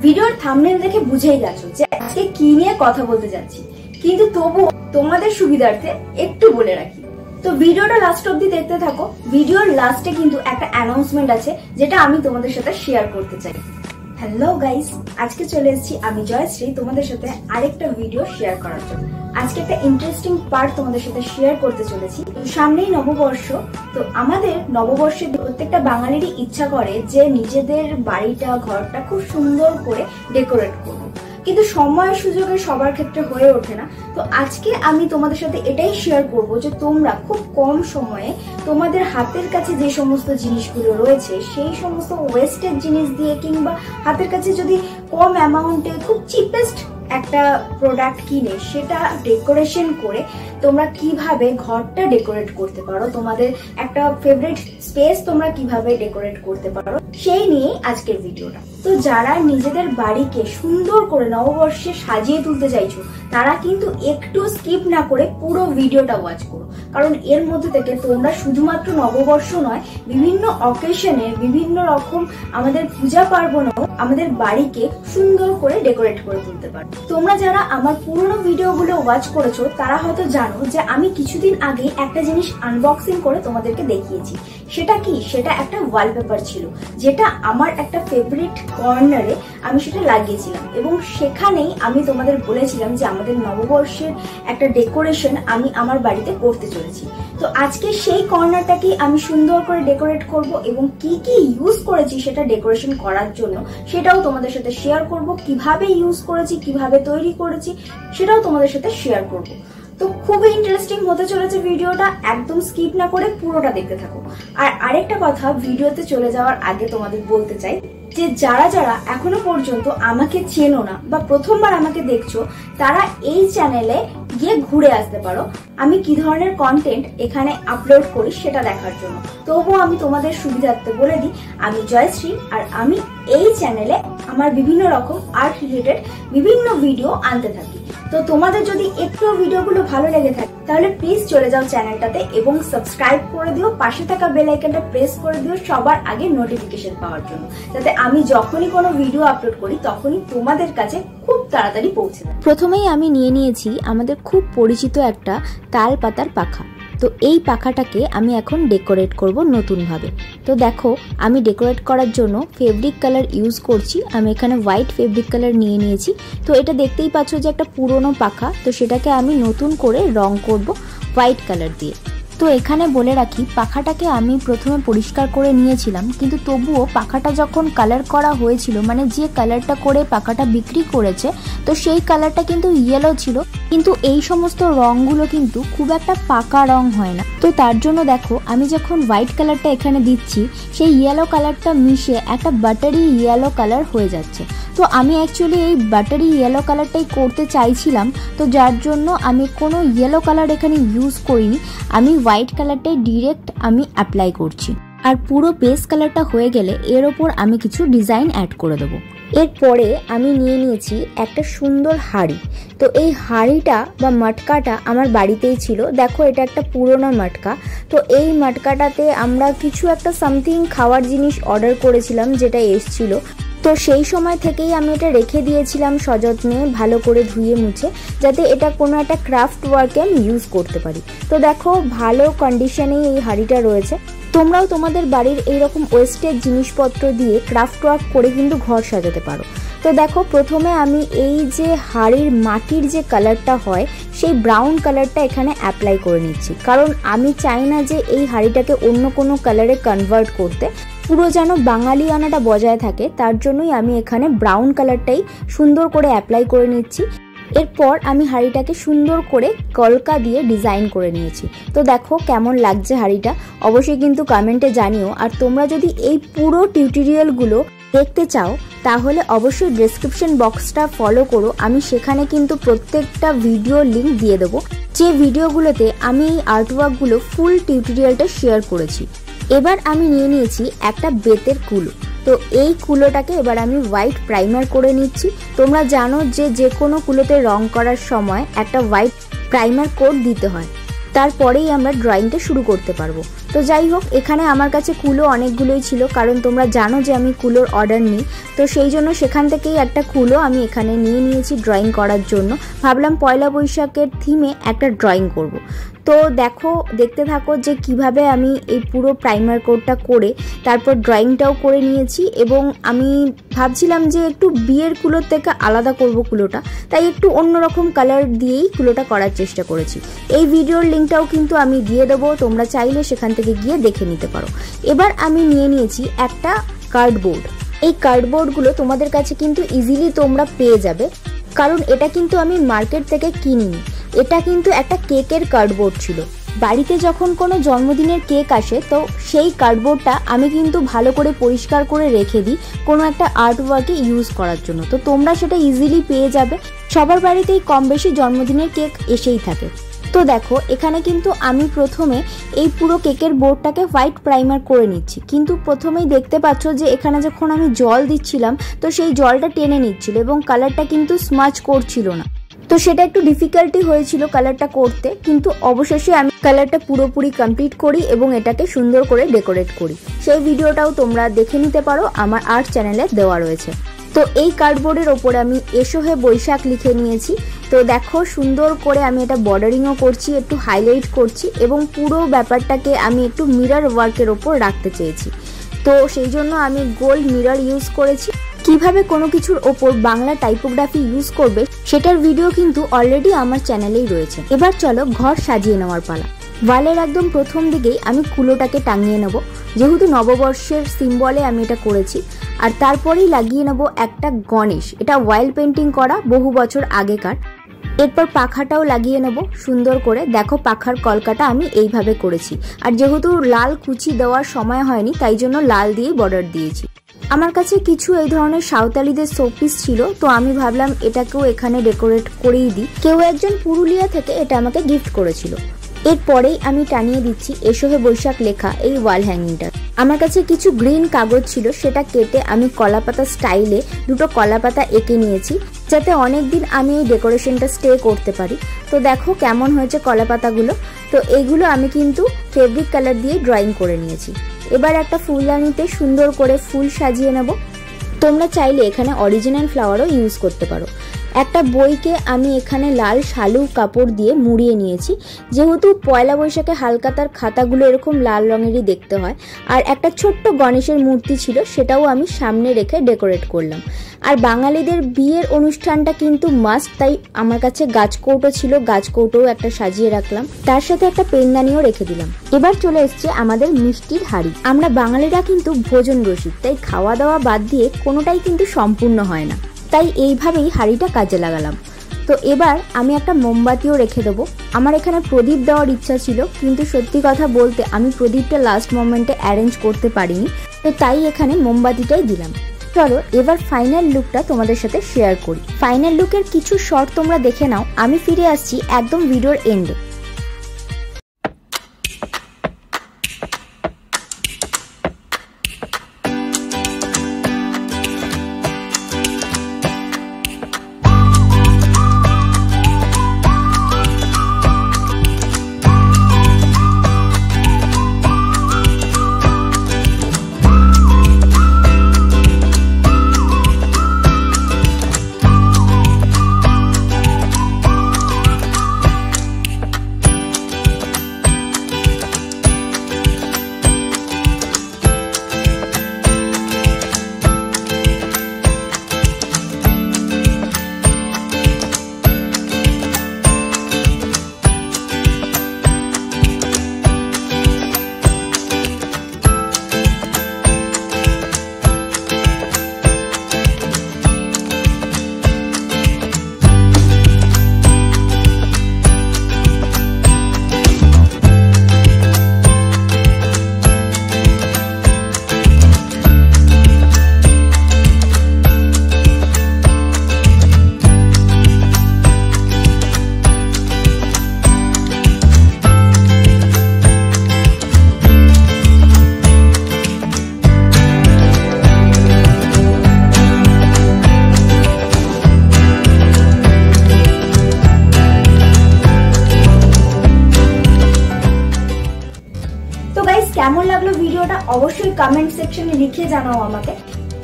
ভিডিওর থাম্বনেল দেখে বুঝেই গেছো যে আজকে কি নিয়ে কথা বলতে যাচ্ছি, কিন্তু তবু তোমাদের সুবিধার্থে একটু বলে রাখি। তো ভিডিওটা লাস্ট অব্দি দেখতে থাকো। ভিডিওর লাস্টে কিন্তু একটা অ্যানাউন্সমেন্ট আছে যেটা আমি তোমাদের সাথে শেয়ার করতে চাই। হ্যালো গাইস, আজকে চলে এসেছি আমি জয়শ্রী তোমাদের সাথে আরেকটা ভিডিও শেয়ার করার জন্য। আজকে একটা ইন্টারেস্টিং পার্ট তোমাদের সাথে শেয়ার করতে চলেছি। সামনেই নববর্ষ, তো আমাদের নববর্ষে প্রত্যেকটা বাঙালিরই ইচ্ছা করে যে নিজেদের বাড়িটা ঘরটা খুব সুন্দর করে ডেকোরেট করবো, কিন্তু সময় সুযোগে সবার ক্ষেত্রে হয়ে ওঠে না। তো আজকে আমি তোমাদের সাথে এটাই শেয়ার করব যে তোমরা খুব কম সময়ে তোমাদের হাতের কাছে যে সমস্ত জিনিসগুলো রয়েছে সেই সমস্ত ওয়েস্টেজ জিনিস দিয়ে কিংবা হাতের কাছে যদি কম অ্যামাউন্টে খুব চিপেস্ট একটা প্রোডাক্ট কিনে সেটা ডেকোরেশন করে তোমরা কিভাবে ঘরটা ডেকোরেট করতে পারো, তোমাদের একটা ফেভারিট স্পেস তোমরা কিভাবে ডেকোরেট করতে পারো, সেই নিয়েই আজকের ভিডিওটা। তো যারা নিজেদের বাড়িকে সুন্দর করে নববর্ষে সাজিয়ে তুলতে চাইছো তারা কিন্তু একটু স্কিপ না করে পুরো ভিডিওটা ওয়াচ করো, কারণ এর মধ্যে থেকে তোমরা শুধুমাত্র নববর্ষ নয়, বিভিন্ন অকেশনে বিভিন্ন রকম আমাদের পূজা পার্বণেও আমাদের বাড়িকে সুন্দর করে ডেকোরেট করে তুলতে পারো। তোমরা যারা আমার পুরনো ভিডিওগুলো ওয়াচ করেছো তারা হয়তো জানো যে আমি কিছুদিন আগে একটা জিনিস আনবক্সিং করে তোমাদেরকে দেখিয়েছি। সেটা কি? সেটা একটা ওয়ালপেপার ছিল, যেটা আমার একটা ফেভারিট কর্নারে আমি সেটা লাগিয়েছিলাম এবং সেখানেই আমি তোমাদের বলেছিলাম যে আমাদের নববর্ষের একটা ডেকোরেশন আমি আমার বাড়িতে করতে চলেছি। তো আজকে সেই কর্নারটাকেই আমি সুন্দর করে ডেকোরেট করব এবং কি কি ইউজ করেছি সেটা ডেকোরেশন করার জন্য সেটাও তোমাদের সাথে শেয়ার করব। কিভাবে ইউজ করেছি, কিভাবে তৈরি করেছি সেটাও তোমাদের সাথে শেয়ার করব। তো খুবই ইন্টারেস্টিং হতে চলেছে ভিডিওটা, একদম স্কিপ না করে পুরোটা দেখতে থাকো। আর আরেকটা কথা ভিডিওতে চলে যাওয়ার আগে তোমাদের বলতে চাই যে যারা যারা এখনো পর্যন্ত আমাকে চেনো না বা প্রথমবার আমাকে দেখছো তারা এই চ্যানেলে গিয়ে ঘুরে আসতে পারো আমি কি ধরনের কন্টেন্ট এখানে আপলোড করি সেটা দেখার জন্য। তবুও আমি তোমাদের সুবিধার্থে বলে দিই, আমি জয়শ্রী আর আমি এই চ্যানেলে আমার বিভিন্ন রকম আর্ট রিলেটেড বিভিন্ন ভিডিও আনতে থাকি। তো তোমাদের যদি একটু ভিডিওগুলো ভালো লেগে থাকে তাহলে প্লিজ চলে যাও চ্যানেলটাতে এবং সাবস্ক্রাইব করে দিও, পাশে থাকা বেল আইকনটা প্রেস করে দিও সবার আগে নোটিফিকেশন পাওয়ার জন্য, যাতে আমি যখনই কোনো ভিডিও আপলোড করি তখনই তোমাদের কাছে খুব তাড়াতাড়ি পৌঁছে যায়। প্রথমেই আমি নিয়ে নিয়েছি আমাদের খুব পরিচিত একটা তাল পাতার পাখা। তো এই পাখাটাকে আমি এখন ডেকোরেট করব নতুনভাবে। তো দেখো আমি ডেকোরেট করার জন্য ফেব্রিক কালার ইউজ করছি। আমি এখানে হোয়াইট ফেব্রিক কালার নিয়ে নিয়েছি। তো এটা দেখতেই পাচ্ছ যে একটা পুরনো পাখা, তো সেটাকে আমি নতুন করে রং করব হোয়াইট কালার দিয়ে। তো এখানে বলে রাখি, পাখাটাকে আমি প্রথমে পরিষ্কার করে নিয়েছিলাম, কিন্তু তবুও পাখাটা যখন কালার করা হয়েছিল, মানে যে কালারটা করে পাখাটা বিক্রি করেছে, তো সেই কালারটা কিন্তু ইয়েলো ছিল, কিন্তু এই সমস্ত রঙগুলো কিন্তু খুব একটা পাকা রং হয় না। তো তার জন্য দেখো আমি যখন হোয়াইট কালারটা এখানে দিচ্ছি সেই ইয়েলো কালারটা মিশে একটা বাটারি ইয়েলো কালার হয়ে যাচ্ছে। তো আমি অ্যাকচুয়ালি এই বাটারি ইয়েলো কালারটাই করতে চাইছিলাম, তো যার জন্য আমি কোনো ইয়েলো কালার এখানে ইউজ করিনি, আমি হোয়াইট কালারটাই ডিরেক্ট আমি অ্যাপ্লাই করছি। আর পুরো বেস কালারটা হয়ে গেলে এর ওপর আমি কিছু ডিজাইন অ্যাড করে দেবো। এরপরে আমি নিয়ে নিয়েছি একটা সুন্দর হাঁড়ি। তো এই হাঁড়িটা বা মটকাটা আমার বাড়িতেই ছিল। দেখো এটা একটা পুরোনো মটকা। তো এই মটকাটাতে আমরা কিছু একটা সামথিং খাওয়ার জিনিস অর্ডার করেছিলাম যেটা এসছিল। তো সেই সময় থেকেই আমি এটা রেখে দিয়েছিলাম সযত্নে, ভালো করে ধুয়ে মুছে, যাতে এটা কোনো একটা ক্রাফট ওয়ার্কে আমি ইউজ করতে পারি। তো দেখো ভালো কন্ডিশনেই এই হাঁড়িটা রয়েছে। তোমরাও তোমাদের বাড়ির এইরকম ওয়েস্টেজ জিনিসপত্র দিয়ে ক্রাফট ওয়ার্ক করে কিন্তু ঘর সাজাতে পারো। তো দেখো প্রথমে আমি এই যে হাঁড়ির মাটির যে কালারটা হয় সেই ব্রাউন কালারটা এখানে অ্যাপ্লাই করে নিচ্ছি, কারণ আমি চাই না যে এই হাঁড়িটাকে অন্য কোনো কালারে কনভার্ট করতে, পুরো যেন বাঙালি আনাটা বজায় থাকে, তার জন্যই আমি এখানে ব্রাউন কালারটাই সুন্দর করে অ্যাপ্লাই করে নিচ্ছি। এরপর আমি হাঁড়িটাকে সুন্দর করে কলকা দিয়ে ডিজাইন করে নিয়েছি। তো দেখো কেমন লাগছে হাঁড়িটা, অবশ্যই কিন্তু কমেন্টে জানিও। আর তোমরা যদি এই পুরো টিউটোরিয়ালগুলো দেখতে চাও তাহলে অবশ্যই ডেসক্রিপশন বক্সটা ফলো করো, আমি সেখানে কিন্তু প্রত্যেকটা ভিডিও লিঙ্ক দিয়ে দেবো, যে ভিডিওগুলোতে আমি এই আর্টওয়ার্কগুলো ফুল টিউটোরিয়ালটা শেয়ার করেছি। এবার আমি নিয়ে নিয়েছি একটা বেতের কুলো। তো এই কুলোটাকে এবার আমি হোয়াইট প্রাইমার করে নিচ্ছি। তোমরা জানো যে যে কোনো কুলোতে রং করার সময় একটা হোয়াইট প্রাইমার কোট দিতে হয়। তারপরেই আমরা ড্রয়িংটা শুরু করতে পারবো। তো যাই হোক, এখানে আমার কাছে কুলো অনেকগুলোই ছিল, কারণ তোমরা জানো যে আমি কুলোর অর্ডার নিই। তো সেই জন্য সেখান থেকেই একটা কুলো আমি এখানে নিয়ে নিয়েছি ড্রয়িং করার জন্য। ভাবলাম পয়লা বৈশাখের থিমে একটা ড্রয়িং করব। তো দেখো, দেখতে থাকো যে কিভাবে আমি এই পুরো প্রাইমার কোটটা করে তারপর ড্রয়িংটাও করে নিয়েছি। এবং আমি ভাবছিলাম যে একটু বিয়ের কুলোর থেকে আলাদা করব কুলোটা, তাই একটু অন্যরকম কালার দিয়েই কুলোটা করার চেষ্টা করেছি। এই ভিডিওর লিঙ্কটাও কিন্তু আমি দিয়ে দেবো, তোমরা চাইলে সেখান থেকে গিয়ে দেখে নিতে পারো। এবার আমি নিয়ে নিয়েছি একটা কার্ডবোর্ড। এই কার্ডবোর্ডগুলো তোমাদের কাছে কিন্তু ইজিলি তোমরা পেয়ে যাবে, কারণ এটা কিন্তু আমি মার্কেট থেকে কিনিনি। এটা কিন্তু একটা কেকের কার্ডবোর্ড ছিল। বাড়িতে যখন কোনো জন্মদিনের কেক আসে, তো সেই কার্ডবোর্ডটা আমি কিন্তু ভালো করে পরিষ্কার করে রেখে দিই কোনো একটা আর্ট ওয়ার্কে ইউজ করার জন্য। তো তোমরা সেটা ইজিলি পেয়ে যাবে। সবার বাড়িতেই কম বেশি জন্মদিনের কেক এসেই থাকে। তো দেখো, এখানে কিন্তু আমি প্রথমে এই পুরো কেকের বোর্ডটাকে হোয়াইট প্রাইমার করে নিচ্ছি। কিন্তু প্রথমেই দেখতে পাচ্ছ যে এখানে যখন আমি জল দিচ্ছিলাম, তো সেই জলটা টেনে নিচ্ছিল এবং কালারটা কিন্তু স্মাচ করছিল না। তো সেটা একটু ডিফিকাল্টি হয়েছিল কালারটা করতে, কিন্তু অবশেষে আমি কালারটা পুরোপুরি কমপ্লিট করি এবং এটাকে সুন্দর করে ডেকোরেট করি। সেই ভিডিওটাও তোমরা দেখে নিতে পারো, আমার আর্ট চ্যানেলে দেওয়া রয়েছে। তো এই কার্ডবোর্ডের ওপরে আমি এসো হে বৈশাখ লিখে নিয়েছি। তো দেখো, সুন্দর করে আমি এটা বর্ডারিংও করছি, একটু হাইলাইট করছি এবং পুরো ব্যাপারটাকে আমি একটু মিরর ওয়ার্কের ওপর রাখতে চেয়েছি। তো সেই জন্য আমি গোল্ড মিরর ইউজ করেছি। কিভাবে কোনো কিছুর ওপর বাংলা টাইপোগ্রাফি ইউজ করবে সেটার ভিডিও কিন্তু অলরেডি আমার চ্যানেলেই রয়েছে। এবার চলো ঘর সাজিয়ে নেওয়ার পালা। ওয়ালের একদম প্রথম দিকেই আমি কুলোটাকে টাঙিয়ে নেব, যেহেতু নববর্ষের সিম্বলে আমি এটা করেছি। আর তারপরেই লাগিয়ে নেব একটা গণেশ, এটা অয়েল পেন্টিং করা বহু বছর আগেকার। এরপর পাখাটাও লাগিয়ে নেব সুন্দর করে। দেখো, পাখার কলকাটা আমি এইভাবে করেছি। আর যেহেতু লাল কুচি দেওয়ার সময় হয়নি, তাই জন্য লাল দিয়ে বর্ডার দিয়েছি। আমার কাছে কিছু এই ধরনের সাঁওতালিদের শোপিস ছিল, তো আমি ভাবলাম এটাকেও এখানে ডেকোরেট করেই দিই। কেউ একজন পুরুলিয়া থেকে এটা আমাকে গিফট করেছিল। এরপরেই আমি টানিয়ে দিচ্ছি এসো হে বৈশাখ লেখা এই ওয়াল হ্যাঙ্গিংটা। আমার কাছে কিছু গ্রিন কাগজ ছিল, সেটা কেটে আমি কলাপাতা স্টাইলে দুটো কলাপাতা এঁকে নিয়েছি, যাতে অনেকদিন আমি এই ডেকোরেশনটা স্টে করতে পারি। তো দেখো কেমন হয়েছে কলাপাতাগুলো। তো এগুলো আমি কিন্তু ফেব্রিক কালার দিয়ে ড্রয়িং করে নিয়েছি। এবার একটা ফুলদানিতে সুন্দর করে ফুল সাজিয়ে নেব। তোমরা চাইলে এখানে অরিজিনাল ফ্লাওয়ারও ইউজ করতে পারো। একটা বইকে আমি এখানে লাল শালু কাপড় দিয়ে মুড়িয়ে নিয়েছি, যেহেতু পয়লা বৈশাখে হালকাতার খাতাগুলো এরকম লাল রঙেরই দেখতে হয়। আর একটা ছোট্ট গণেশের মূর্তি ছিল, সেটাও আমি সামনে রেখে ডেকোরেট করলাম। আর বাঙালিদের বিয়ের অনুষ্ঠানটা কিন্তু মাস্ট, তাই আমার কাছে গাছকৌটো ছিল, গাছকৌটোও একটা সাজিয়ে রাখলাম, তার সাথে একটা পেনদানিও রেখে দিলাম। এবার চলে এসছে আমাদের মিষ্টির হাঁড়ি। আমরা বাঙালিরা কিন্তু ভোজন রসিক, তাই খাওয়া দাওয়া বাদ দিয়ে কোনোটাই কিন্তু সম্পূর্ণ হয় না, তাই এইভাবেই হাঁড়িটা কাজে লাগালাম। তো এবার আমি একটা মোমবাতিও রেখে দেবো। আমার এখানে প্রদীপ দেওয়ার ইচ্ছা ছিল, কিন্তু সত্যি কথা বলতে আমি প্রদীপটা লাস্ট মোমেন্টে অ্যারেঞ্জ করতে পারিনি, তো তাই এখানে মোমবাতিটাই দিলাম। চলো এবার ফাইনাল লুকটা তোমাদের সাথে শেয়ার করি। ফাইনাল লুকের কিছু শর্ট তোমরা দেখে নাও, আমি ফিরে আসছি একদম ভিডিওর এন্ডে। অবশ্যই কমেন্ট সেকশনে লিখে জানাও আমাকে।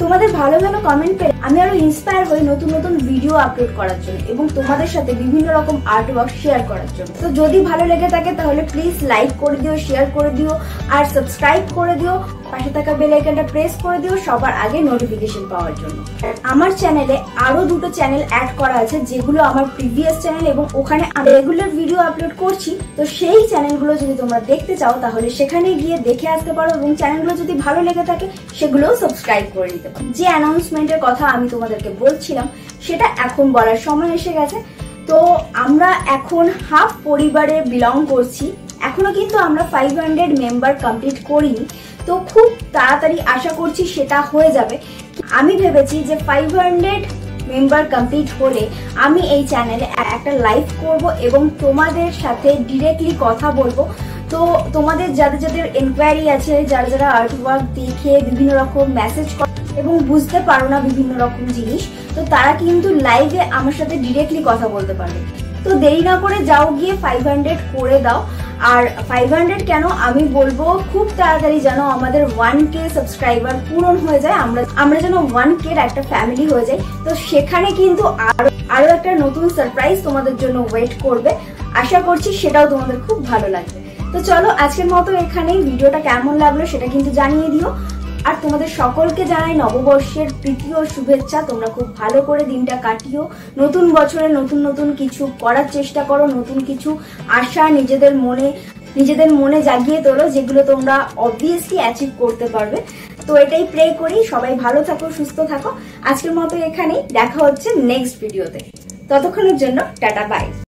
তোমাদের ভালো ভালো কমেন্ট পেয়ে আমি আরো ইন্সপায়ার হই নতুন নতুন ভিডিও আপলোড করার জন্য এবং তোমাদের সাথে বিভিন্ন রকম আর্ট ওয়ার্ক শেয়ার করার জন্য। তো যদি ভালো লেগে থাকে তাহলে প্লিজ লাইক করে দিও, শেয়ার করে দিও আর সাবস্ক্রাইব করে দিও। পাশে থাকা বেল আইকনটা প্রেস করে দিও সবার আগে নোটিফিকেশন পাওয়ার জন্য। আমার চ্যানেলে আরো দুটো চ্যানেল অ্যাড করা আছে যেগুলো আমার প্রিভিয়াস চ্যানেল এবং ওখানে আমি রেগুলার ভিডিও আপলোড করছি। তো সেই চ্যানেলগুলো যদি তোমরা দেখতে চাও তাহলে সেখানে গিয়ে দেখে আসতে পারো এবং চ্যানেলগুলো যদি ভালো লেগে থাকে সেগুলোও সাবস্ক্রাইব করে নিতে পারো। যে অ্যানাউন্সমেন্টের কথা আমি তোমাদেরকে বলছিলাম সেটা এখন বলার সময় এসে গেছে। তো আমরা এখন হাফ পরিবারে বিলং করছি, এখনো কিন্তু আমরা 500 মেম্বার কমপ্লিট করিনি। তো খুব তাড়াতাড়ি আশা করছি সেটা হয়ে যাবে। আমি ভেবেছি যে 500 মেম্বার কমপ্লিট হলে আমি এই চ্যানেলে একটা লাইভ করব এবং তোমাদের সাথে ডিরেক্টলি কথা বলবো। তো তোমাদের যাদের যাদের এনকোয়ারি আছে, যারা যারা আর্ট ওয়ার্ক দেখে বিভিন্ন রকম মেসেজ এবং বুঝতে পারো না বিভিন্ন রকম জিনিস, তো তারা কিন্তু লাইভে আমার সাথে ডিরেক্টলি কথা বলতে পারবে। তো দেরি না করে যাও গিয়ে 500 করে দাও। আর 500 কেন আমি বলবো খুব তাড়াতাড়ি যেন আমাদের 1K সাবস্ক্রাইবার পূরণ হয়ে যায়, আমরা যেন 1K একটা ফ্যামিলি হয়ে যায়। তো সেখানে কিন্তু আরো একটা নতুন সারপ্রাইজ তোমাদের জন্য ওয়েট করবে। আশা করছি সেটাও তোমাদের খুব ভালো লাগবে। তো চলো আজকের মতো এখানেই। ভিডিওটা কেমন লাগলো সেটা কিন্তু জানিয়ে দিও। আর তোমাদের সকলকে জানাই নববর্ষের প্রীতি ও শুভেচ্ছা। তোমরা খুব ভালো করে দিনটা কাটিও। নতুন বছরে নতুন নতুন কিছু করার চেষ্টা করো, নতুন কিছু আশা নিজেদের মনে জাগিয়ে তোলো যেগুলো তোমরা অবভিয়াসলি অ্যাচিভ করতে পারবে। তো এটাই প্রে করি। সবাই ভালো থাকো, সুস্থ থাকো। আজকের মতো এখানেই, দেখা হচ্ছে নেক্সট ভিডিওতে। ততক্ষণের জন্য টাটা, বাই।